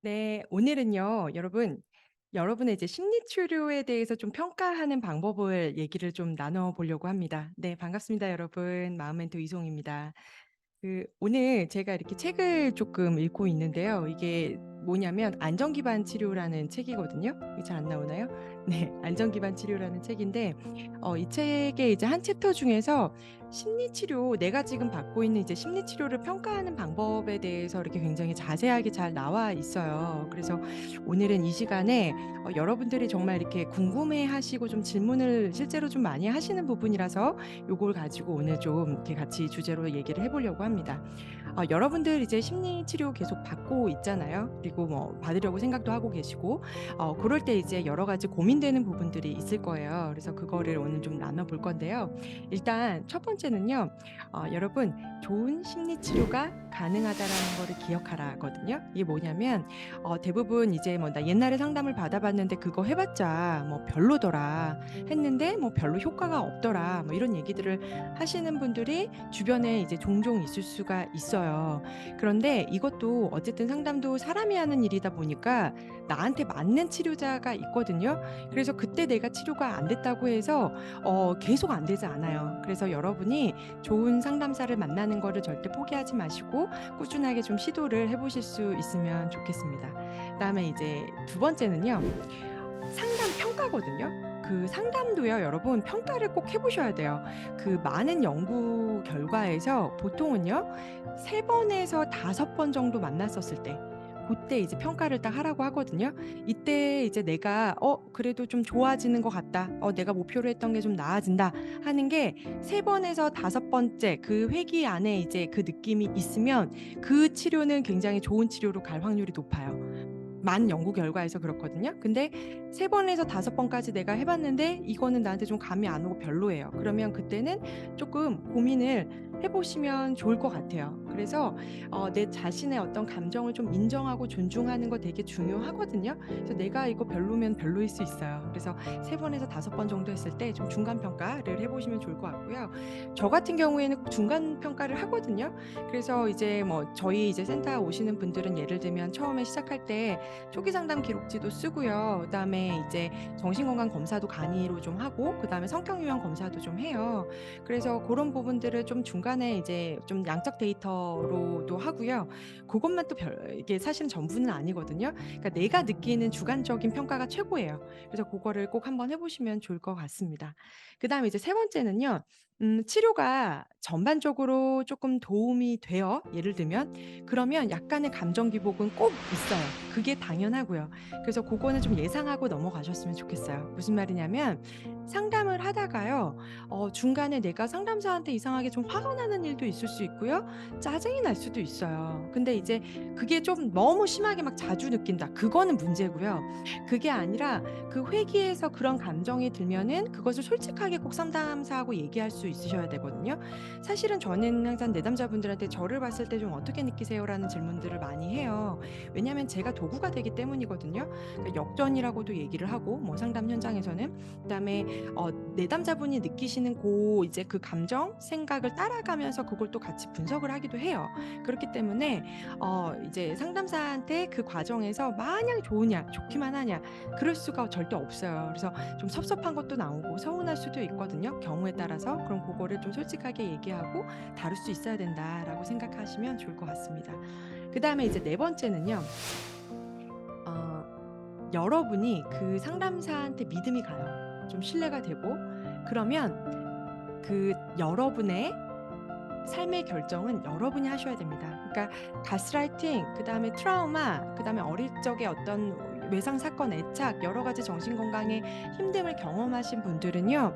네, 오늘은요, 여러분의 이제 심리 치료에 대해서 좀 평가하는 방법을 얘기를 좀 나눠 보려고 합니다. 네, 반갑습니다, 여러분. 마음멘토 이송입니다. 오늘 제가 이렇게 책을 조금 읽고 있는데요. 이게 뭐냐면 안전 기반 치료라는 책이거든요. 이게 잘 안 나오나요? 네. 안전 기반 치료라는 책인데 이 책의 이제 한 챕터 중에서 심리 치료 내가 지금 받고 있는 이제 심리 치료를 평가하는 방법에 대해서 이렇게 굉장히 자세하게 잘 나와 있어요. 그래서 오늘은 이 시간에 여러분들이 정말 이렇게 궁금해 하시고 좀 질문을 실제로 좀 많이 하시는 부분이라서 요걸 가지고 오늘 좀 이렇게 같이 주제로 얘기를 해 보려고 합니다. 여러분들 이제 심리 치료 계속 받고 있잖아요. 그리고 뭐 받으려고 생각도 하고 계시고 그럴 때 이제 여러 가지 고민되는 부분들이 있을 거예요. 그래서 그거를 오늘 좀 나눠 볼 건데요. 일단 첫 번째는요. 여러분 "좋은 심리 치료가 가능하다."라는 거를 기억하라거든요. 이게 뭐냐면 대부분 이제 뭐 "나 옛날에 상담을 받아 봤는데 그거 해 봤자 뭐 별로더라." 했는데 뭐 "별로 효과가 없더라." 뭐 이런 얘기들을 하시는 분들이 주변에 이제 종종 있을 수가 있어요. 그런데 이것도 어쨌든 상담도 사람이 하는 일이다 보니까 나한테 맞는 치료자가 있거든요. 그래서 그때 내가 치료가 안 됐다고 해서 계속 안 되지 않아요. 그래서 여러분이 좋은 상담사를 만나는 거를 절대 포기하지 마시고 꾸준하게 좀 시도를 해 보실 수 있으면 좋겠습니다. 그다음에 이제 두 번째는요. 상담 평가거든요. 그 상담도요 여러분 평가를 꼭 해 보셔야 돼요. 그 많은 연구 결과에서 보통은요 3 번에서 5번 정도 만났었을 때 고때 이제 평가를 딱 하라고 하거든요. 이때 이제 내가 '그래도 좀 좋아지는 것 같다. 내가 목표로 했던 게 좀 나아진다.' 하는 게 3 번에서 5 번째 그 회기 안에 이제 그 느낌이 있으면 그 치료는 굉장히 좋은 치료로 갈 확률이 높아요. 많은 연구 결과에서 그렇거든요. 근데 3 번에서 5 번까지 내가 해 봤는데 이거는 나한테 좀 감이 안 오고 별로예요. 그러면 그때는 쪼끔 고민을 해 보시면 좋을 것 같아요. 그래서 내 자신의 어떤 감정을 좀 인정하고 존중하는 거 되게 중요하거든요. 그래서 내가 이거 별로면 별로일 수 있어요. 그래서 3 번에서 5번 정도 했을 때 좀 중간 평가를 해 보시면 좋을 것 같고요. 저 같은 경우에는 꼭 중간 평가를 하거든요. 그래서 이제 뭐 저희 이제 센터 오시는 분들은 예를 들면 처음에 시작할 때 초기 상담 기록지도 쓰고요. 그다음에 이제 정신건강 검사도 간이로 좀 하고 그다음에 성격 유형 검사도 좀 해요. 그래서 고런 부분들을 좀 중간에 이제 좀 양적 데이터로도 하고요. 고것만 또 이게 사실은 전부는 아니거든요. 그러니까 내가 느끼는 주관적인 평가가 최고예요. 그래서 고거를 꼭 한번 해 보시면 좋을 것 같습니다. 그다음에 이제 세 번째는요. 치료가 전반적으로 쪼끔 도움이 돼요, 예를 들면. 그러면 약간의 감정 기복은 꼭 있어요. 그게 당연하고요. 그래서 고거는 좀 예상하고 넘어가셨으면 좋겠어요. 무슨 말이냐면 상담을 하다가요. 중간에 내가 상담사한테 이상하게 좀 화가 나는 일도 있을 수 있고요. 짜증이 날 수도 있어요. 근데 이제 그게 좀 너무 심하게 막 자주 느낀다. 그거는 문제고요. 그게 아니라 그 회기에서 그런 감정이 들면은 그것을 솔직하게 꼭 상담사하고 얘기할 수 있으셔야 되거든요. 사실은 저는 항상 내담자분들한테 "저를 봤을 때 좀 어떻게 느끼세요?"라는 질문들을 많이 해요. 왜냐하면 제가 도구가 되기 때문이거든요. 그러니까 역전이라고도 얘기를 하고 뭐 상담 현장에서는. 그다음에 내담자분이 느끼시는 이제 그 감정, 생각을 따라가면서 그걸 또 같이 분석을 하기도 해요. 그렇기 때문에 이제 상담사한테 그 과정에서 마냥 좋으냐, 좋기만 하냐 그럴 수가 절대 없어요. 그래서 좀 섭섭한 것도 나오고 서운할 수도 있거든요, 경우에 따라서. 그럼 고거를 좀 솔직하게 얘기하고 다룰 수 있어야 된다라고 생각하시면 좋을 것 같습니다. 그다음에 이제 네 번째는요. 어 여러분이 그 상담사한테 믿음이 가요. 좀 신뢰가 되고 그러면 그 여러분의 삶의 결정은 여러분이 하셔야 됩니다. 그러니까 가스라이팅, 그다음에 트라우마, 그다음에 어릴 적의 어떤 외상 사건, 애착, 여러 가지 정신 건강에 힘듦을 경험하신 분들은요.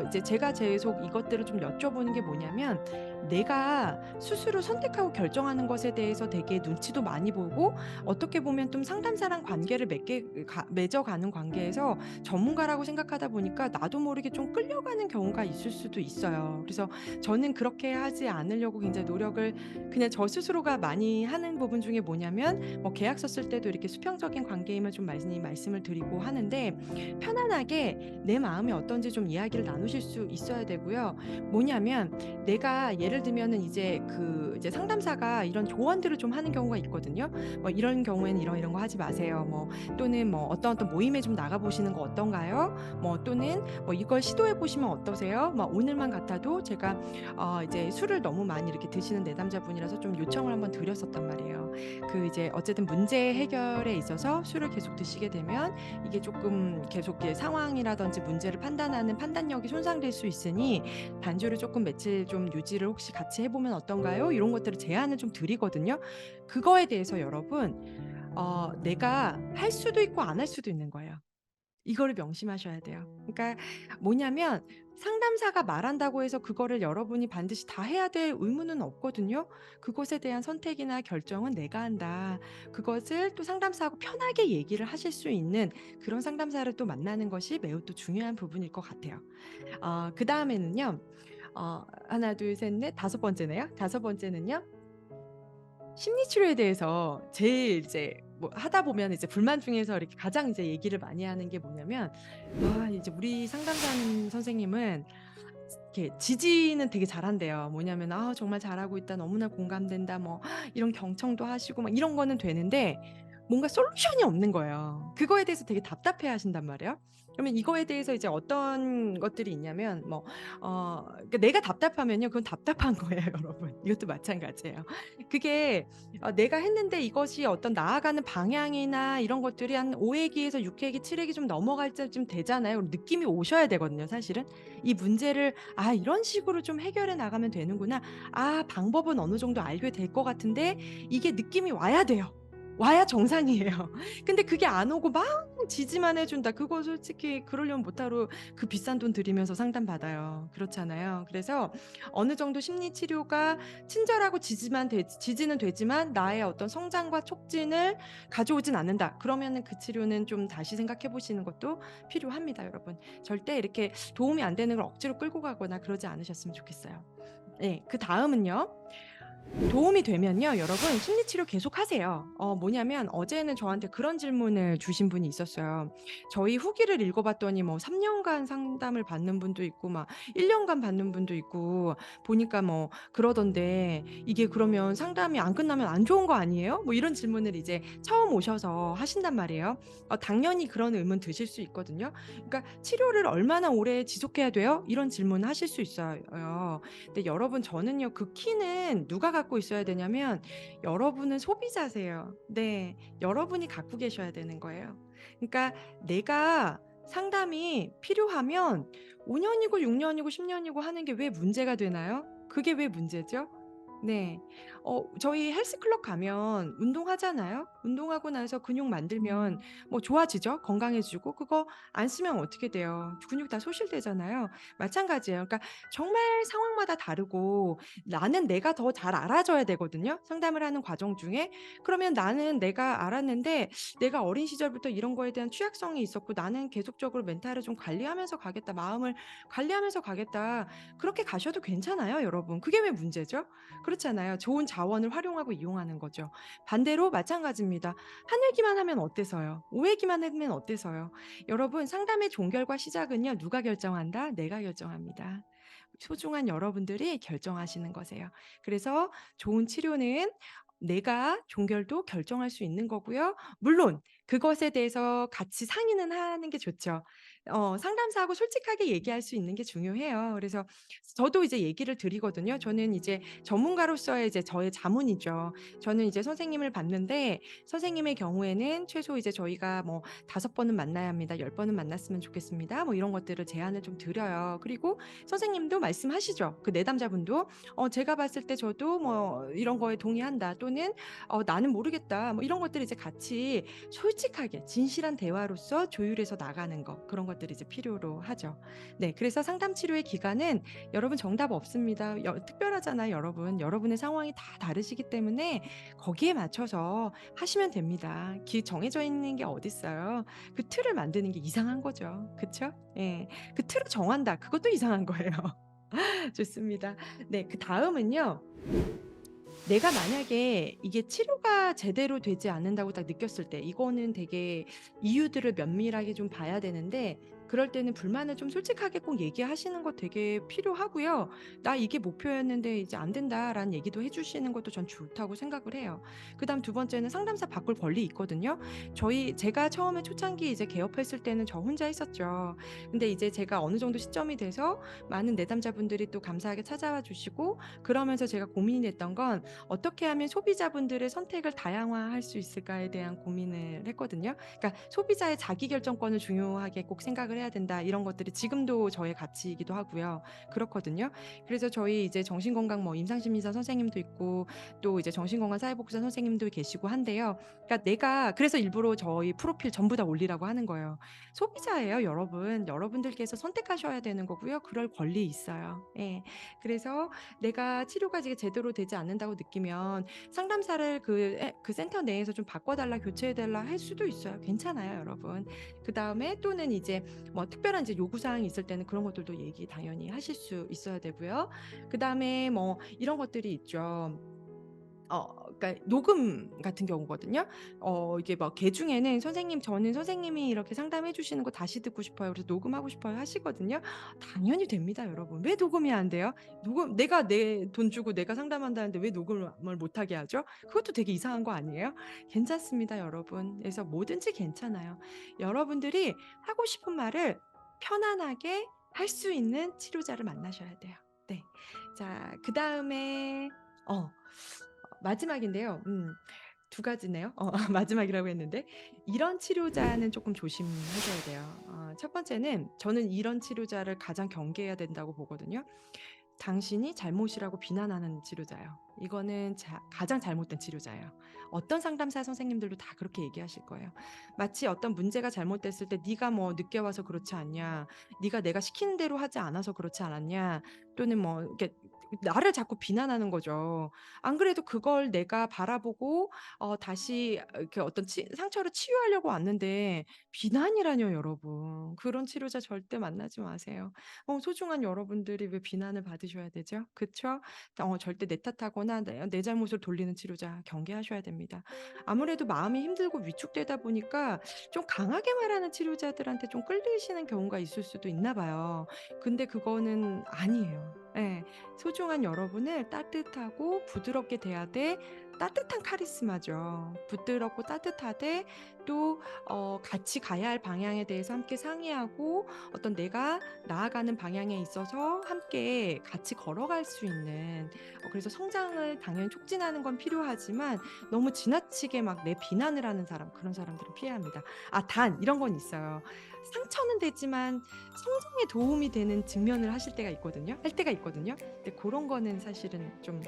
이제 제가 계속 이것들을 좀 여쭤보는 게 뭐냐면 내가 스스로 선택하고 결정하는 것에 대해서 되게 눈치도 많이 보고 어떻게 보면 좀 상담사랑 관계를 맺어가는 관계에서 전문가라고 생각하다 보니까 나도 모르게 좀 끌려가는 경우가 있을 수도 있어요. 그래서 저는 그렇게 하지 않으려고 굉장히 노력을 그냥 저 스스로가 많이 하는 부분 중에 뭐냐면 뭐 계약서 쓸 때도 이렇게 수평적인 관계임을 좀 많이 말씀을 드리고 하는데 편안하게 내 마음이 어떤지 좀 이야기를 나누실 수 있어야 되고요. 뭐냐면 내가 예를 들면은 이제 상담사가 이런 조언들을 좀 하는 경우가 있거든요. 뭐 "이런 경우에는 이런 거 하지 마세요." 뭐 또는 뭐 "어떤 모임에 좀 나가 보시는 거 어떤가요?" 뭐 또는 뭐 "이걸 시도해 보시면 어떠세요?" 막 오늘만 같아도 제가 이제 술을 너무 많이 이렇게 드시는 내담자분이라서 좀 요청을 한번 드렸었단 말이에요. 이제 어쨌든 문제 해결에 있어서 술을 계속 드시게 되면 이게 조금 계속 이렇게 상황이라든지 문제를 판단하는 판단력이 손상될 수 있으니 "단주를 조금 며칠 좀 유지를 혹시 같이 해 보면 어떤가요?" 이런 것들을 제안을 좀 드리거든요. 그거에 대해서 여러분 내가 할 수도 있고 안 할 수도 있는 거예요. 이거를 명심하셔야 돼요. 그러니까 뭐냐면 상담사가 말한다고 해서 그거를 여러분이 반드시 다 해야 될 의무는 없거든요. 그것에 대한 선택이나 결정은 내가 한다. 그것을 또 상담사하고 편하게 얘기를 하실 수 있는 그런 상담사를 또 만나는 것이 매우 또 중요한 부분일 것 같아요. 그다음에는요. 하나 둘 셋 넷 다섯 번째네요. 다섯 번째는요. 심리 치료에 대해서 제일 이제 뭐 하다 보면 이제 불만 중에서 이렇게 가장 이제 얘기를 많이 하는 게 뭐냐면 이제 우리 상담사는 선생님은 이렇게 지지는 되게 잘한대요. 뭐냐면 "아 정말 잘하고 있다. 너무나 공감된다." 뭐 이런 경청도 하시고 막 이런 거는 되는데 뭔가 솔루션이 없는 거예요. 그거에 대해서 되게 답답해 하신단 말이에요. 그러면 이거에 대해서 이제 어떤 것들이 있냐면 뭐 그러니까 내가 답답하면요. 그건 답답한 거예요 여러분. 이것도 마찬가지예요. 그게 내가 했는데 이것이 어떤 나아가는 방향이나 이런 것들이 한 5 회기에서 6 회기, 7 회기 좀 넘어갈 때쯤 되잖아요. 느낌이 오셔야 되거든요 사실은. 이 문제를 '아 이런 식으로 좀 해결해 나가면 되는구나. 아 방법은 어느 정도 알게 될 것 같은데.' 이게 느낌이 와야 돼요. 와야 정상이에요. 근데 그게 안 오고 막 지지만 해 준다. 그거 솔직히 그러려면 뭐하러 그 비싼 돈 들이면서 상담받아요. 그렇잖아요. 그래서 어느 정도 심리 치료가 친절하고 지지는 되지만 나의 어떤 성장과 촉진을 가져오진 않는다. 그러면은 그 치료는 좀 다시 생각해 보시는 것도 필요합니다, 여러분. 절대 이렇게 도움이 안 되는 걸 억지로 끌고 가거나 그러지 않으셨으면 좋겠어요. 네. 그다음은요. 도움이 되면요 여러분 심리치료 계속하세요. 뭐냐면 어제는 저한테 그런 질문을 주신 분이 있었어요. 저희 후기를 읽어 봤더니 뭐 3 년간 상담을 받는 분도 있고 막 1 년간 받는 분도 있고 보니까 뭐 그러던데 "이게 그러면 상담이 안 끝나면 안 좋은 거 아니에요?" 뭐 이런 질문을 이제 처음 오셔서 하신단 말이에요. 당연히 그런 의문 드실 수 있거든요. 그러니까 "치료를 얼마나 오래 지속해야 돼요?" 이런 질문을 하실 수 있어요. 근데 여러분 저는요 그 키는 누가 갖고 있어야 되냐면 여러분은 소비자세요. 네. 여러분이 갖고 계셔야 되는 거예요. 그러니까 내가 상담이 필요하면 5 년이고 6 년이고 10 년이고 하는 게 왜 문제가 되나요? 그게 왜 문제죠? 네. 저희 헬스클럽 가면 운동하잖아요. 운동하고 나서 근육 만들면 뭐 좋아지죠. 건강해지고 그거 안 쓰면 어떻게 돼요? 근육 다 소실되잖아요. 마찬가지예요. 그러니까 정말 상황마다 다르고 나는 내가 더 잘 알아줘야 되거든요, 상담을 하는 과정 중에. 그러면 나는 내가 알았는데 내가 어린 시절부터 이런 거에 대한 취약성이 있었고 나는 계속적으로 멘탈을 좀 관리하면서 가겠다, 마음을 관리하면서 가겠다. 그렇게 가셔도 괜찮아요, 여러분. 그게 왜 문제죠? 그렇잖아요. 좋은 자원을 활용하고 이용하는 거죠. 반대로 마찬가지입니다. 한 회기만 하면 어때서요? 5 회기만 하면 어때서요? 여러분 상담의 종결과 시작은요. 누가 결정한다? 내가 결정합니다. 소중한 여러분들이 결정하시는 거세요. 그래서 좋은 치료는 내가 종결도 결정할 수 있는 거고요. 물론 그것에 대해서 같이 상의는 하는 게 좋죠. 상담사하고 솔직하게 얘기할 수 있는 게 중요해요. 그래서 저도 이제 얘기를 드리거든요. 저는 이제 전문가로서의 이제 저의 자문이죠. 저는 이제 선생님을 봤는데 선생님의 경우에는 최소 이제 저희가 뭐 5 번은 만나야 합니다. 10 번은 만났으면 좋겠습니다. 뭐 이런 것들을 제안을 좀 드려요. 그리고 선생님도 말씀하시죠. 그 내담자분도 제가 봤을 때 저도 뭐 이런 거에 동의한다. 또는 나는 모르겠다. 뭐 이런 것들을 이제 같이 솔직하게 진실한 대화로서 조율해서 나가는 거 그런 것들이 이제 필요로 하죠. 네. 그래서 상담 치료의 기간은 여러분 정답 없습니다. 특별하잖아요, 여러분. 여러분의 상황이 다 다르시기 때문에 거기에 맞춰서 하시면 됩니다. 정해져 있는 게 어딨어요. 그 틀을 만드는 게 이상한 거죠. 그쵸? 예. 그 틀을 정한다. 그것도 이상한 거예요. 좋습니다. 네. 그다음은요. 내가 만약에 이게 치료가 제대로 되지 않는다고 딱 느꼈을 때 이거는 되게 이유들을 면밀하게 좀 봐야 되는데 그럴 때는 불만을 좀 솔직하게 꼭 얘기하시는 거 되게 필요하고요. "나 이게 목표였는데 이제 안 된다."라는 얘기도 해 주시는 것도 전 좋다고 생각을 해요. 그다음 두 번째는 상담사 바꿀 권리 있거든요. 제가 처음에 초창기 이제 개업했을 때는 저 혼자 했었죠. 근데 이제 제가 어느 정도 시점이 돼서 많은 내담자분들이 또 감사하게 찾아와 주시고, 그러면서 제가 고민이 됐던 건 '어떻게 하면 소비자분들의 선택을 다양화할 수 있을까.'에 대한 고민을 했거든요. 그러니까 '소비자의 자기 결정권을 중요하게 꼭 생각을 해야 된다.' 이런 것들이 지금도 저의 가치이기도 하고요. 그렇거든요. 그래서 저희 이제 정신건강 뭐 임상심리사 선생님도 있고, 또 이제 정신건강 사회복지사 선생님도 계시고 한데요. 그러니까 내가 그래서 일부러 저희 프로필 전부 다 올리라고 하는 거예요. 소비자예요, 여러분. 여러분들께서 선택하셔야 되는 거고요. 그럴 권리 있어요. 예. 그래서 내가 치료가 이제 제대로 되지 않는다고 느끼면 상담사를 그 센터 내에서 좀 바꿔 달라, 교체해 달라 할 수도 있어요. 괜찮아요, 여러분. 그다음에 또는 이제 뭐 특별한 이제 요구 사항이 있을 때는 그런 것들도 얘기 당연히 하실 수 있어야 되고요. 그다음에 뭐 이런 것들이 있죠. 그러니까 녹음 같은 경우거든요. 이게 막 개중에는 "선생님, 저는 선생님이 이렇게 상담해 주시는 거 다시 듣고 싶어요. 그래서 녹음하고 싶어요." 하시거든요. 당연히 됩니다, 여러분. 왜 녹음이 안 돼요? 내가 내 돈 주고 내가 상담한다는데 왜 녹음을 못 하게 하죠? 그것도 되게 이상한 거 아니에요? 괜찮습니다, 여러분. 그래서 뭐든지 괜찮아요. 여러분들이 하고 싶은 말을 편안하게 할 수 있는 치료자를 만나셔야 돼요. 네. 자, 그다음에 어 마지막인데요. 두 가지네요. 마지막이라고 했는데, 이런 치료자는 조금 조심하셔야 돼요. 첫 번째는 저는 이런 치료자를 가장 경계해야 된다고 보거든요. 당신이 잘못이라고 비난하는 치료자예요. 이거는 가장 잘못된 치료자예요. 어떤 상담사 선생님들도 다 그렇게 얘기하실 거예요. 마치 어떤 문제가 잘못됐을 때 "네가 뭐 늦게 와서 그렇지 않냐. 네가 내가 시키는 대로 하지 않아서 그렇지 않았냐." 또는 뭐 이렇게 나를 자꾸 비난하는 거죠. 안 그래도 그걸 내가 바라보고 다시 이렇게 어떤 상처를 치유하려고 왔는데 비난이라뇨, 여러분. 그런 치료자 절대 만나지 마세요. 소중한 여러분들이 왜 비난을 받으셔야 되죠? 그쵸? 절대 내 탓하거나 내 잘못을 돌리는 치료자 경계하셔야 됩니다. 아무래도 마음이 힘들고 위축되다 보니까 좀 강하게 말하는 치료자들한테 좀 끌리시는 경우가 있을 수도 있나 봐요. 근데 그거는 아니에요. 예. 소중한 여러분을 따뜻하고 부드럽게 대하되, 따뜻한 카리스마죠. 부드럽고 따뜻하되, 또 같이 가야 할 방향에 대해서 함께 상의하고, 어떤 내가 나아가는 방향에 있어서 함께 같이 걸어갈 수 있는, 그래서 성장을 당연히 촉진하는 건 필요하지만 너무 지나치게 막 내 비난을 하는 사람, 그런 사람들은 피해야 합니다. 단 이런 건 있어요. 상처는 되지만 성장에 도움이 되는 직면을 할 때가 있거든요. 근데 고런 거는 사실은 좀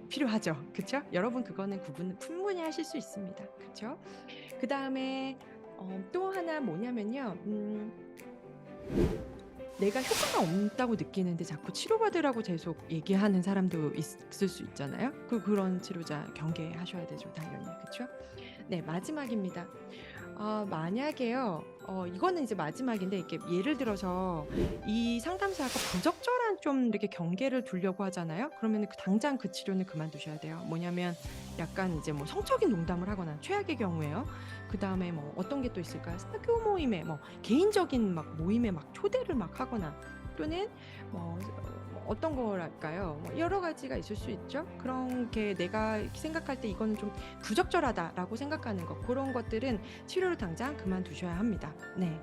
필요하죠. 그쵸? 여러분, 그거는 구분 충분히 하실 수 있습니다. 그쵸? 그다음에 또 하나 뭐냐면요. 내가 효과가 없다고 느끼는데 자꾸 치료받으라고 계속 얘기하는 사람도 있을 수 있잖아요. 그런 치료자 경계하셔야 되죠, 당연히. 그쵸? 네, 마지막입니다. 만약에요. 이거는 이제 마지막인데, 이렇게 예를 들어서 이 상담사가 부적절한 좀 이렇게 경계를 두려고 하잖아요. 그러면은 당장 그 치료는 그만두셔야 돼요. 뭐냐면 약간 이제 뭐 성적인 농담을 하거나, 최악의 경우에요. 그다음에 뭐 어떤 게 또 있을까요? 사교 모임에 뭐 개인적인 막 모임에 막 초대를 막 하거나, 또는 뭐 어떤 거랄까요? 뭐 여러 가지가 있을 수 있죠. 그런 게 내가 생각할 때 이거는 좀 부적절하다라고 생각하는 것, 그런 것들은 치료를 당장 그만두셔야 합니다. 네.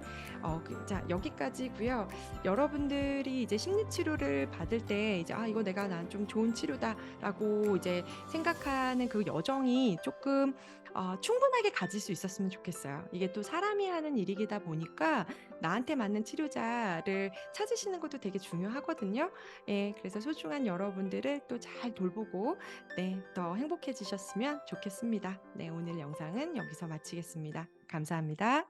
자, 여기까지고요. 여러분들이 이제 심리 치료를 받을 때 이제 이거 내가 난 좀 좋은 치료다라고 이제 생각하는 그 여정이 조금 충분하게 가질 수 있었으면 좋겠어요. 이게 또 사람이 하는 일이다 보니까 나한테 맞는 치료자를 찾으시는 것도 되게 중요하거든요. 예. 그래서 소중한 여러분들을 또 잘 돌보고, 네, 더 행복해지셨으면 좋겠습니다. 네, 오늘 영상은 여기서 마치겠습니다. 감사합니다.